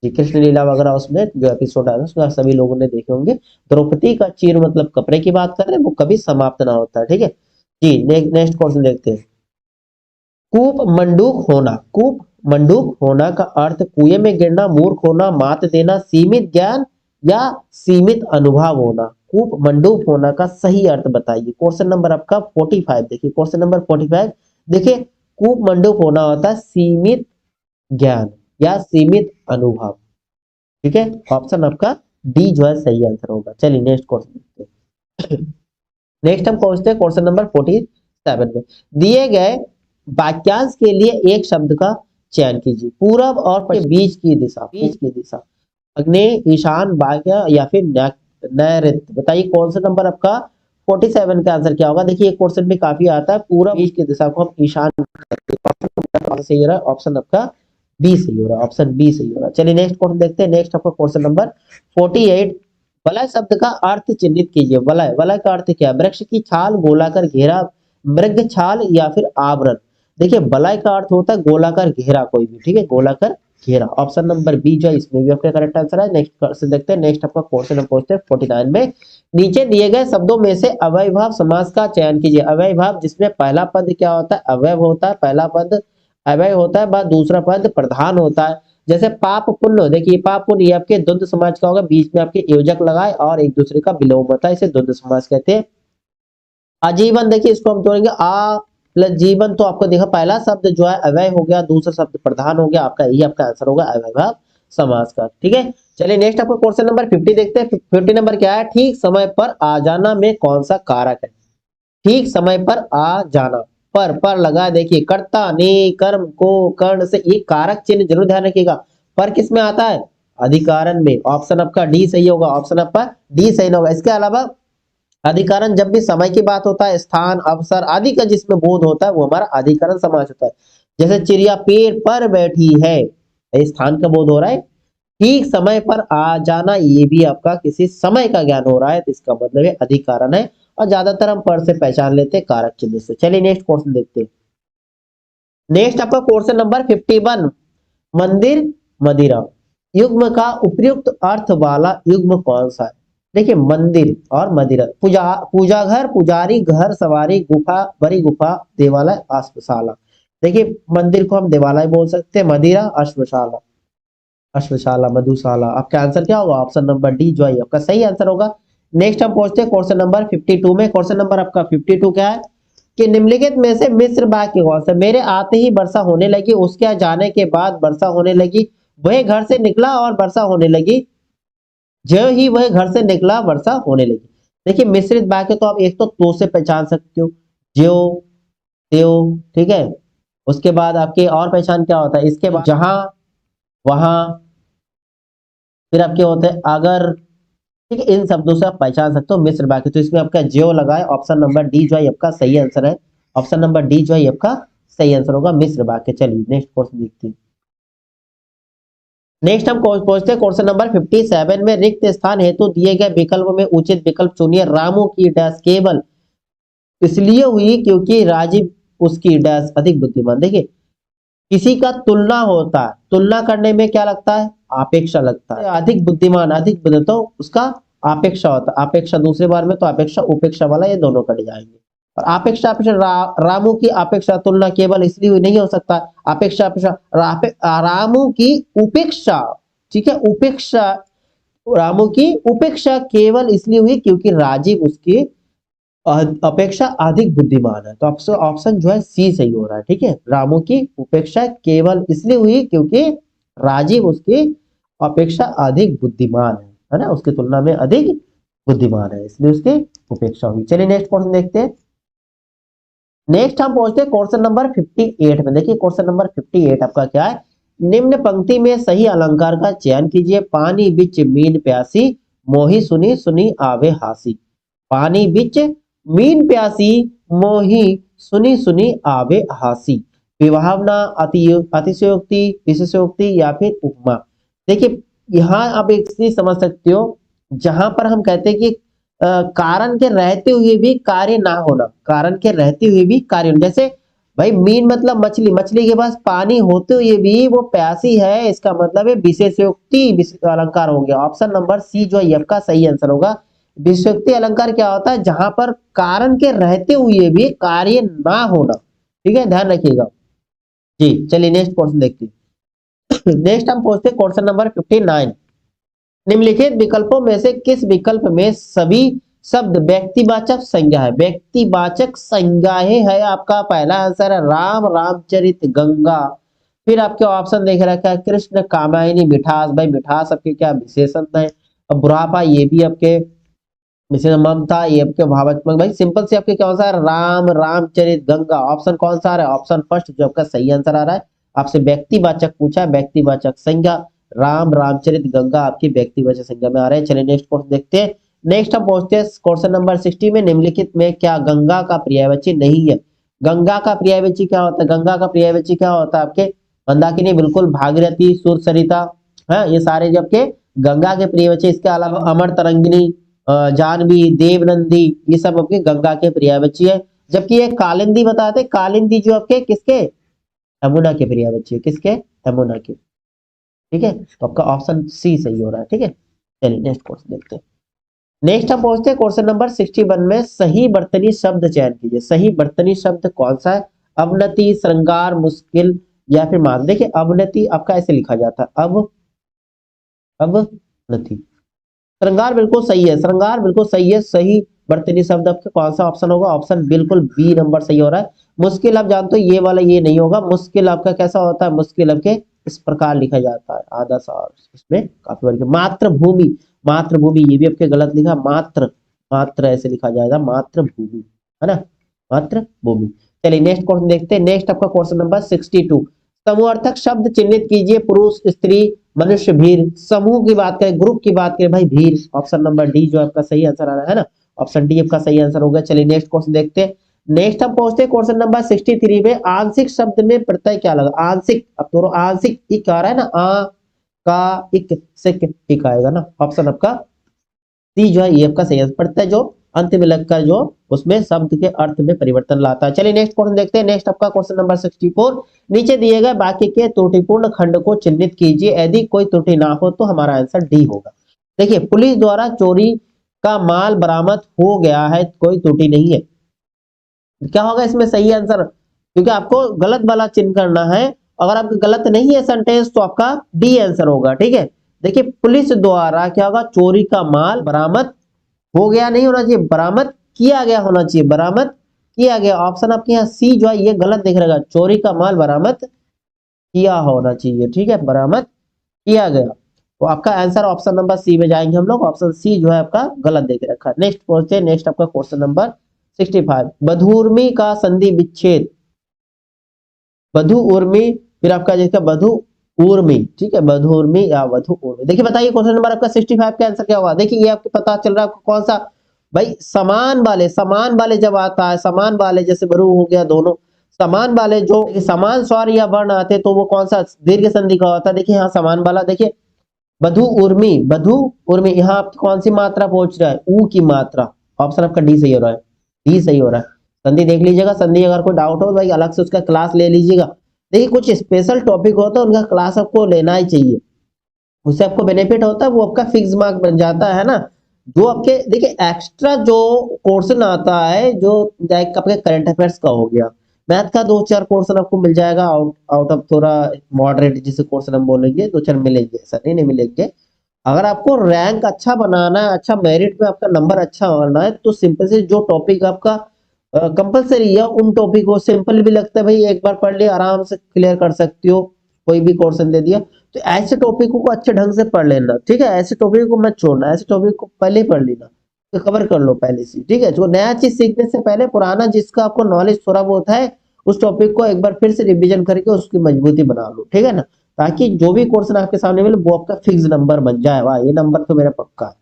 कृष्ण लीला वगैरह उसमें जो एपिसोड आया उसमें सभी लोगों ने देखे होंगे। द्रौपदी का चीर मतलब कपड़े की बात कर रहे हैं, वो कभी समाप्त ना होता है। ठीक है जी, नेक्स्ट क्वेश्चन देखते हैं। कूप मंडूक होना। कूप मंडूक होना का अर्थ कुएं में गिरना, मूर्ख होना, मात देना, सीमित ज्ञान या सीमित अनुभव होना। कूप मंडूक होना का सही अर्थ बताइए। क्वेश्चन नंबर आपका 45। देखिए क्वेश्चन नंबर 45। देखिए कूप मंडूक होना होता है सीमित ज्ञान या सीमित अनुभव। ठीक है, ऑप्शन आपका डी जो है सही आंसर होगा। चलिए नेक्स्ट क्वेश्चन देखते हैं। नेक्स्ट हम पहुंचते हैं क्वेश्चन नंबर 47 में। दिए गए वाक्यांश के लिए एक शब्द का चयन कीजिए। पूरब और पश्चिम, बीच की दिशा, आग्नेय, ईशान, वायव्य या फिर नैऋत्य। बताइए कौन सा नंबर आपका 47 का आंसर क्या होगा। देखिए एक क्वेश्चन में काफी आता है, पूरब बीच की दिशा को हम ईशान सही हो रहा है, ऑप्शन आपका बी सही हो रहा है, ऑप्शन बी सही हो रहा है। चलिए नेक्स्ट क्वेश्चन देखते हैं। नेक्स्ट आपका क्वेश्चन नंबर 48। वलय शब्द का अर्थ चिन्हित कीजिए। वलय, वलय का अर्थ क्या है। वृक्ष की छाल, गोलाकार घेरा, मृग छाल या फिर आवरण। देखिए वलय का अर्थ होता है गोलाकार घेरा कोई भी, ठीक है, गोलाकार घेरा। ऑप्शन नंबर बी जो है इसमें भी आपका करेक्ट आंसर है। नेक्स्ट क्वेश्चन देखते हैं। नेक्स्ट आपका क्वेश्चन हम पहुंचते हैं 49 में। नीचे दिए गए शब्दों में से अव्ययभाव समास का चयन कीजिए। अव्ययभाव जिसमें पहला पद क्या होता है, अव्यय होता है, पहला पद अव्यय होता है, बाद दूसरा पद प्रधान होता है। जैसे पाप पुण्य, देखिए पाप पुण्य ये आपके द्वंद्व समाज का होगा, बीच में आपके योजक लगाए और एक दूसरे का विलोम होता है, इसे द्वंद्व समाज कहते हैं। आजीवन, देखिए इसको हम जोड़ेंगे आ प्लस जीवन, तो आपको देखा पहला शब्द जो है अव्यय हो गया, दूसरा शब्द प्रधान हो गया, आपका यही आपका आंसर होगा अव्ययभाव समास का। ठीक है, चलिए नेक्स्ट आपको क्वेश्चन नंबर 50 देखते हैं। 50 नंबर क्या है, ठीक समय पर आ जाना में कौन सा कारक है। ठीक समय पर आ जाना, पर लगा, देखिए कर्ता ने कर्म को कर्ण से, ये कारक चिन्ह जरूर ध्यान रखिएगा। पर किस में आता है, अधिकारण में। ऑप्शन आपका डी सही होगा, ऑप्शन आपका डी सही होगा। इसके अलावा अधिकरण जब भी समय की बात होता है, स्थान अवसर आदि का जिसमें बोध होता है वो हमारा अधिकरण समास होता है। जैसे चिड़िया पेड़ पर बैठी है, स्थान का बोध हो रहा है। ठीक समय पर आ जाना, ये भी आपका किसी समय का ज्ञान हो रहा है, तो इसका मतलब है अधिकरण है। और ज्यादातर हम पर से पहचान लेते हैं कारक चिन्ह से। चलिए नेक्स्ट क्वेश्चन देखते हैं। नेक्स्ट आपका क्वेश्चन नंबर 51। मंदिर मदिरा युग्म का उपयुक्त अर्थ वाला युग्म कौन सा है। देखिए मंदिर और मदिरा, पूजा घर, पुजारी, घर सवारी, गुफा, बड़ी गुफा, देवालय, अश्वशाला। देखिए मंदिर को हम देवालय बोल सकते हैं, मदिरा अश्वशाला, अश्वशाला मधुशाला। आपका आंसर क्या होगा, ऑप्शन नंबर डी जो है आपका सही आंसर होगा। नेक्स्ट हम पहुंचते हैं क्वेश्चन नंबर 52 में। क्वेश्चन नंबर आपका 52 क्या है कि निम्नलिखित में से मिस्र वाक्य कौन सा। मेरे आते ही वर्षा होने लगी, उसके जाने के बाद वर्षा होने लगी, वह घर से निकला और वर्षा होने लगी, जो ही वह घर से निकला वर्षा होने लगी। देखिए मिश्रित वाक्य तो आप एक तो से पहचान सकते हो, ज्यो त्यो, ठीक है। उसके बाद आपके और पहचान क्या होता है, इसके बाद जहां वहां, फिर आपके होते हैं अगर, ठीक है। इन शब्दों से आप पहचान सकते हो मिश्र वाक्य। तो इसमें आपका ज्यो लगा है, ऑप्शन नंबर डी जो है आपका सही आंसर है, ऑप्शन नंबर डी जो है आपका सही आंसर होगा मिश्र वाक्य। चलिए नेक्स्ट क्वेश्चन देखते हैं। नेक्स्ट हम पहुंचते हैं क्वेश्चन नंबर 57 में। रिक्त स्थान हेतु दिए गए विकल्प में उचित विकल्प चुनिए। रामू की डैश केवल इसलिए हुई क्योंकि राजीव उसकी डैश अधिक बुद्धिमान। देखिए किसी का तुलना होता है, तुलना करने में क्या लगता है, अपेक्षा लगता है। अधिक बुद्धिमान, अधिक बुद्धिमान तो उसका अपेक्षा होता है। अपेक्षा दूसरे बार में तो अपेक्षा उपेक्षा वाला, ये दोनों कट जाएंगे। और अपेक्षा रामू की अपेक्षा तुलना केवल इसलिए हुई नहीं हो सकता। अपेक्षा रामू की उपेक्षा, ठीक है, उपेक्षा, रामू की उपेक्षा केवल इसलिए हुई क्योंकि राजीव उसकी अपेक्षा अधिक बुद्धिमान है। तो आपसे ऑप्शन जो है सी सही हो रहा है, ठीक है। रामू की उपेक्षा केवल इसलिए हुई क्योंकि राजीव उसकी अपेक्षा अधिक बुद्धिमान है ना, उसकी तुलना में अधिक बुद्धिमान है, इसलिए उसकी उपेक्षा हुई। चलिए नेक्स्ट क्वेश्चन देखते हैं। नेक्स्ट हम पहुंचते हैं क्वेश्चन नंबर 58 में। देखिए क्वेश्चन नंबर 58 आपका क्या है, निम्न पंक्ति में सही अलंकार का चयन कीजिए। पानी बिच मीन प्यासी, मोही सुनी सुनी आवे हासी। पानी बिच मीन प्यासी, मोही सुनी सुनी आवे हासी। विभावना, अतिशयोक्ति, विशेषोक्ति या फिर उपमा। देखिए यहाँ आप एक चीज समझ सकते हो, जहां पर हम कहते हैं कि कारण के रहते हुए भी कार्य ना होना, कारण के रहते हुए भी कार्य होना। जैसे भाई मीन मतलब मछली, मछली के पास पानी होते हुए भी वो प्यासी है, इसका मतलब है विशेषोक्ति अलंकार हो गया। ऑप्शन नंबर सी जो है आपका सही आंसर होगा। विशेषोक्ति अलंकार क्या होता है, जहां पर कारण के रहते हुए भी कार्य ना होना, ठीक है, ध्यान रखिएगा जी। चलिए नेक्स्ट क्वेश्चन देखते हैं। नेक्स्ट हम पहुंचते हैं क्वेश्चन नंबर 59। निम्नलिखित विकल्पों में से किस विकल्प में सभी शब्द व्यक्तिवाचक संज्ञा है, व्यक्तिवाचक संज्ञाएं है आपका पहला आंसर है राम, रामचरित गंगा। फिर आपके ऑप्शन देख रखा है कृष्ण, कामायनी, मिठास। भाई मिठास आपके क्या विशेषण है? अब बुढ़ापा ये भी आपके विशेषण, ममता ये आपके भावात्मक। भाई सिंपल से आपके क्या आंसर है राम, रामचरित गंगा। ऑप्शन कौन सा आ रहा है? ऑप्शन फर्स्ट जो आपका सही आंसर आ रहा है। आपसे व्यक्तिवाचक पूछा है, व्यक्तिवाचक संज्ञा राम, रामचरित गंगा आपकी व्यक्तिवाचक संज्ञा में आ रहे हैं। चलिए नेक्स्ट क्वेश्चन देखते हैं। नेक्स्ट हम पहुंचते हैं क्वेश्चन नंबर 60 में, निम्नलिखित में क्या गंगा का पर्यायवाची नहीं है? गंगा का पर्यायवाची क्या होता है? गंगा का पर्यायवाची क्या होता है आपके? मंदाकिनी, बिल्कुल, भागीरथी, सूर, सरिता, है ये सारे जो आपके गंगा के पर्यायवाची। इसके अलावा अमर तरंगिनी, जानवी, देवनंदी, ये सब आपके गंगा के पर्यायवाची है। जबकि ये कालिंदी बताते, कालिंदी जो आपके किसके? यमुना के पर्यायवाची है। किसके? यमुना के। ठीक है, तो आपका ऑप्शन सी सही हो रहा है। ठीक है, चलिए नेक्स्ट क्वेश्चन देखते हैं। नेक्स्ट हम पहुंचते हैं क्वेश्चन नंबर 61 में, सही वर्तनी शब्द चयन कीजिए। सही वर्तनी शब्द कौन सा है? अवनति, श्रृंगार, मुश्किल या फिर मान। देखिए अवनति आपका ऐसे लिखा जाता है, अवनति। श्रृंगार बिल्कुल सही है, श्रृंगार बिल्कुल सही है। सही वर्तनी शब्द आपका कौन सा ऑप्शन होगा? ऑप्शन बिल्कुल बी नंबर सही हो रहा है। मुश्किल आप जानते हो ये वाला ये नहीं होगा। मुश्किल आपका कैसा होता है? मुश्किल आपके इस प्रकार लिखा जाता है, आधा सा इसमें काफी वर्ग। मातृभूमि, मातृभूमि ये भी आपके गलत लिखा, मात्र, मात्र ऐसे लिखा जाएगा, मातृभूमि, है ना, मातृभूमि। चलिए नेक्स्ट क्वेश्चन देखते हैं। नेक्स्ट आपका क्वेश्चन नंबर 62, समूहार्थक शब्द चिन्हित कीजिए। पुरुष, स्त्री, मनुष्य, भीड़। समूह की बात करें, ग्रुप की बात करें, भाई भीड़। ऑप्शन नंबर डी जो आपका सही आंसर आ रहा है ना, ऑप्शन डी आपका सही आंसर होगा। चलिए नेक्स्ट क्वेश्चन देखते हैं। नेक्स्ट हम पहुंचते हैं क्वेश्चन नंबर 63 में, आंशिक शब्द में प्रत्यय क्या लगा? आंशिक, अब तो आंशिक इक आ रहा है ना, आ का इक सिक इक आएगा ना। ऑप्शन आपका सी जो है ये आपका सही आंसर। प्रत्यय जो अंत में लगकर जो उसमें शब्द के अर्थ में परिवर्तन लाता है। चलिए नेक्स्ट क्वेश्चन देखते हैं। नेक्स्ट आपका क्वेश्चन नंबर 64, नीचे दिए गए वाक्य के त्रुटिपूर्ण खंड को चिन्हित कीजिए। यदि कोई त्रुटि ना हो तो हमारा आंसर डी होगा। देखिए पुलिस द्वारा चोरी का माल बरामद हो गया है, कोई त्रुटि नहीं है, क्या होगा इसमें सही आंसर? क्योंकि आपको गलत वाला चिन्ह करना है। अगर आपका गलत नहीं है सेंटेंस तो आपका डी आंसर होगा। ठीक है, देखिए पुलिस द्वारा क्या होगा? चोरी का माल बरामद हो गया नहीं होना चाहिए, बरामद किया गया होना चाहिए, बरामद किया गया। ऑप्शन आपके यहाँ सी जो है ये गलत दिख रहेगा, चोरी का माल बरामद किया होना चाहिए। ठीक है, बरामद किया गया, तो आपका आंसर ऑप्शन नंबर सी में जाएंगे हम लोग। ऑप्शन सी जो है आपका गलत देख रखा है। नेक्स्ट पहुंचते हैं। नेक्स्ट आपका क्वेश्चन नंबर 65, बधूर्मी का संधि विच्छेद। बधु उर्मी, फिर आपका जिसका बधु उर्मी। ठीक है, बधु उर्मी या वधु उर्मी। देखिए बताइए क्वेश्चन नंबर आपका 65 का आंसर क्या होगा? देखिए ये आपको पता चल रहा है आपको कौन सा? भाई समान वाले, समान वाले जब आता है, समान वाले जैसे बरु हो गया दोनों, समान वाले जो समान स्वर या वर्ण आते तो वो कौन सा दीर्घ संधि का होता है? देखिए यहाँ समान वाला, देखिए बधु उर्मी, बधु उर्मी, यहाँ आपकी कौन सी मात्रा पहुंच रहा है? ऊ की मात्रा। ऑप्शन आपका डी सही हो रहा है, डी सही हो रहा है। संधि देख लीजिएगा, संधि अगर कोई डाउट हो तो भाई अलग से उसका क्लास ले लीजिएगा। देखिए कुछ स्पेशल टॉपिक होता है उनका क्लास आपको लेना ही चाहिए, उससे आपको बेनिफिट होता है, वो आपका फिक्स मार्क बन जाता है ना। जो आपके देखिए एक्स्ट्रा जो क्वेश्चन आता है, जो आपके करंट अफेयर्स का हो गया, मैथ का 2-4 क्वेश्चन आपको मिल जाएगा आउट आउट ऑफ थोड़ा मॉडरेट जिसे क्वेश्चन हम बोलेंगे, 2-4 मिलेंगे, ऐसा नहीं मिलेंगे। अगर आपको रैंक अच्छा बनाना है, अच्छा मेरिट में आपका नंबर अच्छा होना है, तो सिंपल से जो टॉपिक आपका कंपलसरी है उन टॉपिक को, सिंपल भी लगता है भाई एक बार पढ़ लिया आराम से क्लियर कर सकती हो, कोई भी क्वेश्चन दे दिया, तो ऐसे टॉपिकों को अच्छे ढंग से पढ़ लेना। ठीक है, ऐसे टॉपिक को मत छोड़ना, ऐसे टॉपिक को पहले ही पढ़ लेना, तो कवर कर लो पहले से। ठीक है, जो नया चीज सीखने से पहले पुराना जिसका आपको नॉलेज थोड़ा बहुत है उस टॉपिक को एक बार फिर से रिवीजन करके उसकी मजबूती बना लो। ठीक है ना, ताकि जो भी क्वेश्चन आपके सामने मिले वो आपका फिक्स नंबर बन जाए। वाह, ये नंबर तो मेरा पक्का है,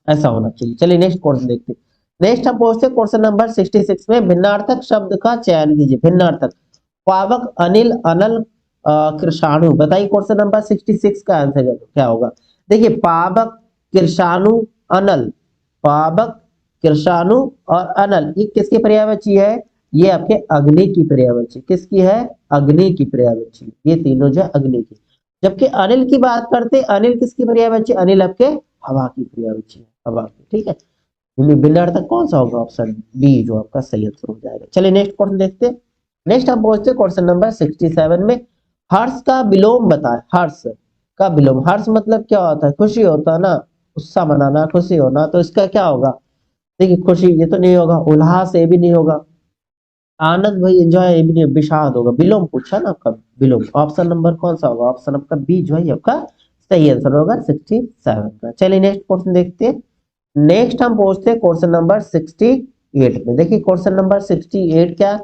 ऐसा होना चाहिए। चलिए नेक्स्ट क्वेश्चन देखते हैं। नेक्स्ट हम पहुंचते हैं क्वेश्चन नंबर 66 में, भिन्नार्थक शब्द का चयन कीजिए। भिन्नार्थक, पावक, अनिल, अनल, कृषाणु। बताइए क्वेश्चन नंबर 66 का आंसर क्या होगा? देखिए पावक, कृषाणु, अनल, पावक, कृषाणु और अनल, ये किसके पर्यायवाची है? ये आपके अग्नि की पर्यायवाची। किसकी है? अग्नि की पर्यायवाची, ये तीनों जो है अग्नि की। जबकि अनिल की बात करते, अनिल किसकी पर्यायवाची? अनिल आपके हवा की पर्यायवाची है, हवा की। ठीक है, भिन्नार्थक कौन सा होगा? ऑप्शन बी जो आपका सही आंसर हो जाएगा। चलिए नेक्स्ट क्वेश्चन देखते हैं। नेक्स्ट हम पहुंचते हैं क्वेश्चन नंबर 67 में, हर्ष का विलोम बताए। हर्ष का विलोम, हर्ष मतलब क्या होता है? खुशी होता है ना, उत्साह मनाना, खुशी होना, तो इसका क्या होगा? देखिए खुशी ये तो नहीं होगा, उल्लास ये भी नहीं होगा, आनंद भाई एंजॉय ये भी नहीं, विषाद होगा, विलोम पूछा ना आपका, विलोम। ऑप्शन नंबर कौन सा होगा, ऑप्शन आपका बी जो है आपका सही आंसर होगा 67 का। चलिए नेक्स्ट क्वेश्चन देखते हैं। नेक्स्ट हम पहुंचते हैं क्वेश्चन नंबर 68 में। देखिए क्वेश्चन नंबर 68 क्या,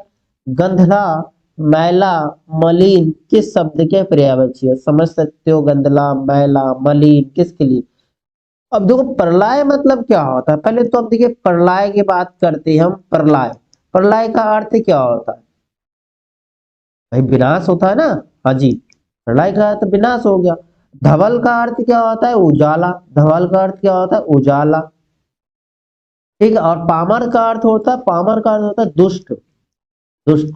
गंधला, मैला, मलिन किस शब्द के पर्यायवाची है, समझ सकते हो, गंधला, मैला, मलिन किसके लिए। अब देखो प्रलय मतलब क्या होता है, पहले तो अब देखिए प्रलय की बात करते हैं हम। प्रलय, प्रलय का अर्थ क्या होता है भाई, विनाश होता है ना। हाँ जी, प्रलय का अर्थ विनाश हो गया। धवल का अर्थ क्या होता है, उजाला, धवल का अर्थ क्या होता है, उजाला, ठीक है। और पामर का अर्थ होता है, पामर का अर्थ होता है दुष्ट, दुष्ट,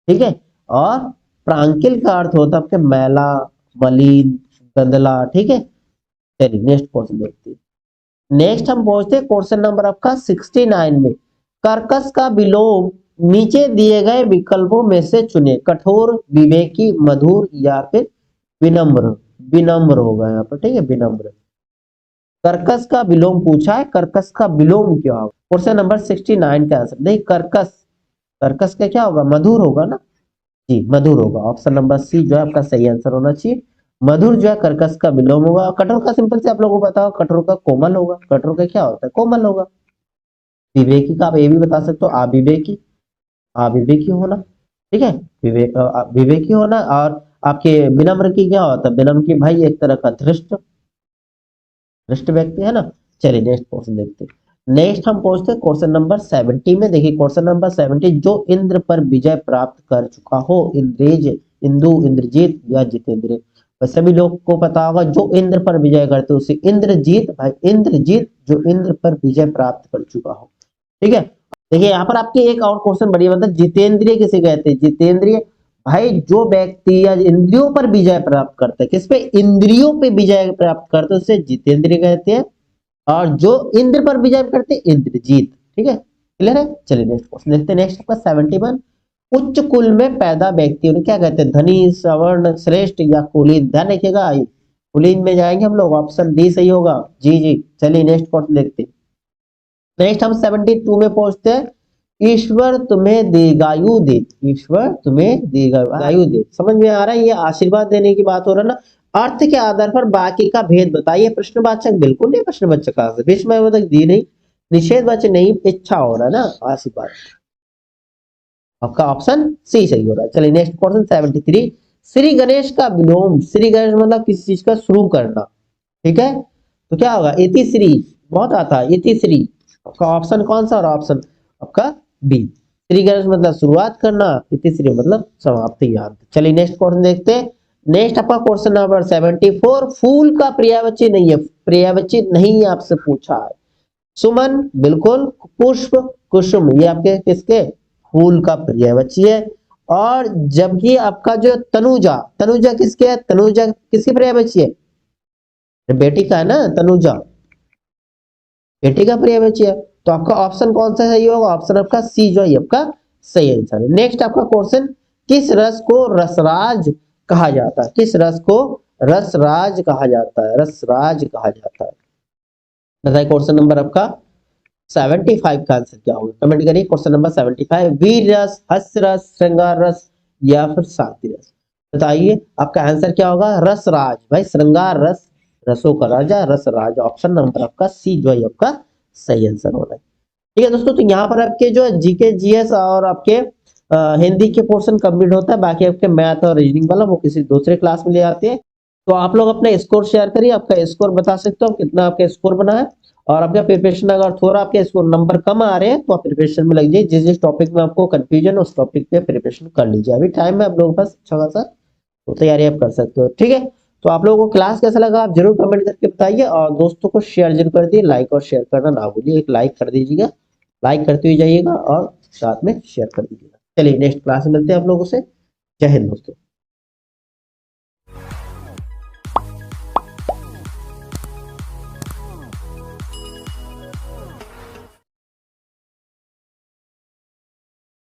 ठीक है। और प्रांकिल का अर्थ होता है आपके मैला, मलिन, गंदला, ठीक है। चलिए नेक्स्ट क्वेश्चन देखते हैं। नेक्स्ट हम पहुंचते हैं क्वेश्चन नंबर आपका 69 में। कर्कश का विलोम नीचे दिए गए विकल्पों में से चुने, कठोर, विवेकी, मधुर या फिर विनम्र। विनम्र होगा यहाँ पर, ठीक है, विनम्र। कर्कश का विलोम पूछा है, कर्कश का विलोम क्या होगा, क्वेश्चन नंबर 69 का आंसर नहीं, कर्कश, कर्कश का क्या होगा, मधुर होगा ना जी, मधुर होगा। ऑप्शन नंबर सी जो है आपका सही आंसर होना चाहिए। मधुर जो है कर्कश का विलोम होगा। कठोर का सिंपल से आप लोगों को पता होगा, कठोर का कोमल होगा, कठोर का क्या होता है, कोमल होगा। विवेकी का आप ये भी बता सकते हो, अविवेकी, अविवेकी होना, ठीक है। विवेकी होना। और आपके विनम्र की क्या होता है, विनम्र की भाई एक तरह का धृष्ट, धृष्ट व्यक्ति है ना। चलिए नेक्स्ट क्वेश्चन देखते हैं। नेक्स्ट हम पहुंचते हैं क्वेश्चन नंबर 70 में। देखिए क्वेश्चन नंबर 70, जो इंद्र पर विजय प्राप्त कर चुका हो, इंद्रेज, इंदु, इंद्रजीत या जितेंद्र। वैसे सभी लोग को पता होगा जो इंद्र पर विजय करते उसे इंद्रजीत, भाई इंद्रजीत जो इंद्र पर विजय प्राप्त कर चुका हो, ठीक है। देखिए यहाँ पर आपके एक और क्वेश्चन बढ़िया बनता है, जितेंद्रिय किसे कहते हैं, जितेंद्रिय भाई जो व्यक्ति या इंद्रियों पर विजय प्राप्त करता है, किस पे, इंद्रियों पे विजय प्राप्त करते हैं उसे जितेंद्रिय कहते हैं। और जो इंद्र पर विजय करते हैं इंद्रजीत, ठीक है, क्लियर है। चलिए नेक्स्ट क्वेश्चन देखते हैं। नेक्स्ट आपका 71, उच्च कुल में पैदा व्यक्ति उन्हें क्या कहते हैं, धनी, सवर्ण, श्रेष्ठ या कुलीन। ध्यान रखिएगा कुलीन में जाएंगे हम लोग, ऑप्शन डी सही होगा जी जी। चलिए नेक्स्ट क्वेश्चन देखते हैं। नेक्स्ट हम 72 में पहुंचते हैं। ईश्वर तुम्हें दीर्घायु दे, ईश्वर तुम्हें दीर्घायु दे, समझ में आ रहा है, ये आशीर्वाद देने की बात हो रहा है ना। अर्थ के आधार पर बाकी का भेद बताइए। प्रश्नवाचक बिल्कुल नहीं, प्रश्नवाचक कहां से, विस्मयवाचक दी नहीं, निषेधवाचक नहीं, इच्छा हो रहा है ना, आशीर्वाद। आपका ऑप्शन सी सही हो रहा है। चलिए नेक्स्ट क्वेश्चन 73, श्री गणेश का विलोम, श्री गणेश मतलब किसी चीज का शुरू करना, ठीक है। तो क्या होगा, इति श्री, बहुत आता है इति श्री। आपका ऑप्शन कौन सा, और ऑप्शन आपका बी, श्री गणेश मतलब शुरुआत करना, इति श्री मतलब समाप्ति याद। चलिए नेक्स्ट क्वेश्चन देखते हैं। नेक्स्ट आपका क्वेश्चन नंबर 74, फूल का पर्यायवाची नहीं है, पर्यायवाची नहीं आपसे पूछा है। सुमन बिल्कुल, पुष्प, कुसुम ये आपके किसके, फूल का पर्यायवाची है। और जबकि आपका जो तनुजा, तनुजा किसके है, तनुजा किसकी पर्यायवाची है, बेटी का है ना तनुजा, बेटी का पर्यायवाची है। तो आपका ऑप्शन कौन सा सही होगा, ऑप्शन आपका सी जो है आपका सही आंसर है। नेक्स्ट आपका क्वेश्चन, किस रस को रसराज कहा जाता है, किस रस को रसराज कहा जाता है, रसराज कहा जाता है, बताइए। क्वेश्चन नंबर आपका 75 का आंसर क्या होगा, कमेंट करिए। क्वेश्चन नंबर 75, वीर रस, हास्य रस, श्रृंगार रस या फिर शांति रस, बताइए आपका आंसर क्या होगा, रसराज, भाई श्रृंगार रस, रसों का राजा रसराज। ऑप्शन नंबर आपका सी जो है आपका सही आंसर हो रहा है, ठीक है दोस्तों। तो यहाँ पर आपके जो जीके जीएस और आपके हिंदी के पोर्शन कंप्लीट होता है, बाकी आपके मैथ और रीजनिंग वाला वो किसी दूसरे क्लास में ले आते हैं। तो आप लोग अपना स्कोर शेयर करिए, आपका स्कोर बता सकते हो कितना आपका स्कोर बना है। और आपका प्रिपरेशन अगर थोड़ा आपके स्कोर नंबर कम आ रहे हैं तो आप प्रिपरेशन में लग जाइए, जिस जिस टॉपिक में आपको कंफ्यूजन उस टॉपिक पे प्रिपरेशन कर लीजिए, अभी टाइम है आप लोगों के पास अच्छा खासा, तो तैयारी आप कर सकते हो, ठीक है। तो आप लोगों को क्लास कैसा लगा आप जरूर कमेंट करके बताइए, और दोस्तों को शेयर जरूर कर दिए, लाइक और शेयर करना ना भूलिए, एक लाइक कर दीजिएगा, लाइक करते हुए जाइएगा और साथ में शेयर कर दीजिएगा। चलिए नेक्स्ट क्लास में मिलते हैं आप लोगों से, जय हिंद दोस्तों।